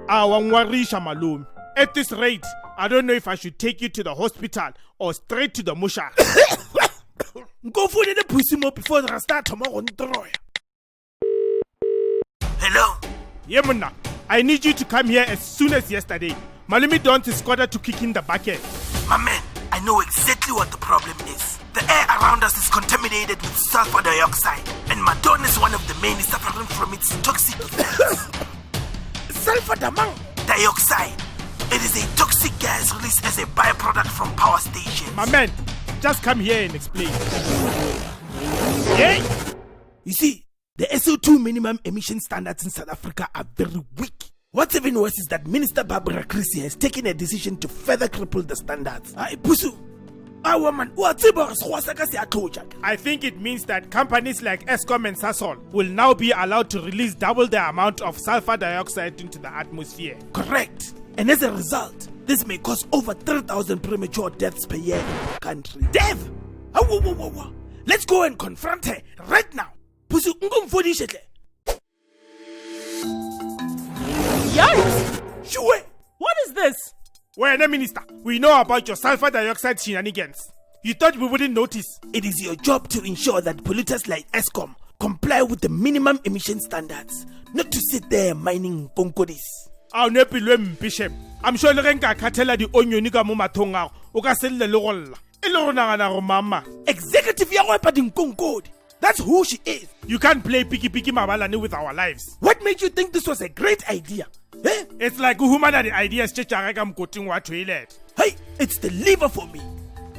Awangwarisha Malome. At this rate, I don't know if I should take you to the hospital or straight to the musha. Go for the pussy before the start tomorrow. Hello? Yemuna, I need you to come here as soon as yesterday. Malome Dons is ordered to kick in the bucket. My man, I know exactly what the problem is. The air around us is contaminated with sulfur dioxide, and Madon is one of the many suffering from its toxic effects. Sulfur dioxide. It is a toxic gas released as a byproduct from power stations. My man, just come here and explain. Yeah? You see, the SO2 minimum emission standards in South Africa are very weak. What's even worse is that Minister Barbara Chrissy has taken a decision to further cripple the standards. Phusu, I think it means that companies like Eskom and Sasol will now be allowed to release double the amount of sulfur dioxide into the atmosphere. Correct. And as a result, this may cause over 3,000 premature deaths per year in the country. Death? Let's go and confront her right now. Phusu, Yikes! Sure. What is this? Well, Minister, we know about your sulfur dioxide shenanigans. You thought we wouldn't notice? It is your job to ensure that polluters like Eskom comply with the minimum emission standards, not to sit there mining konkodis. I'm sure Lorenka Katela the Onyonika Mumatonga, Okasel the Lorola. Elorana Mama. Executive Yawapadin Konkod. That's who she is. You can't play Piki Piki Mabalani with our lives. What made you think this was a great idea? Eh? It's like woman had the idea Checharagam Kotingwa toilet. Hey, it's the liver for me.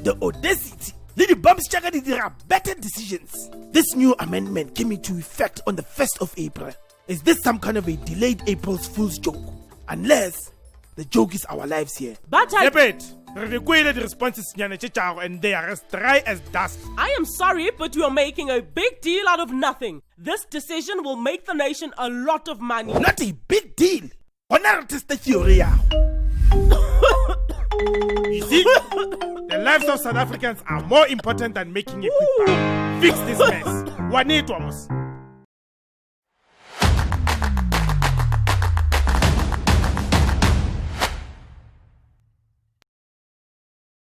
The audacity. Lady Bumps Chagadi, there are better decisions. This new amendment came into effect on the 1st of April. Is this some kind of a delayed April's Fool's joke? Unless the joke is our lives here. But I... Required responses and they are as dry as dust. I am sorry, but you are making a big deal out of nothing. This decision will make the nation a lot of money. Not a big deal. Honor the theory. You see, the lives of South Africans are more important than making a quick buck. Fix this mess. Wanetwamos.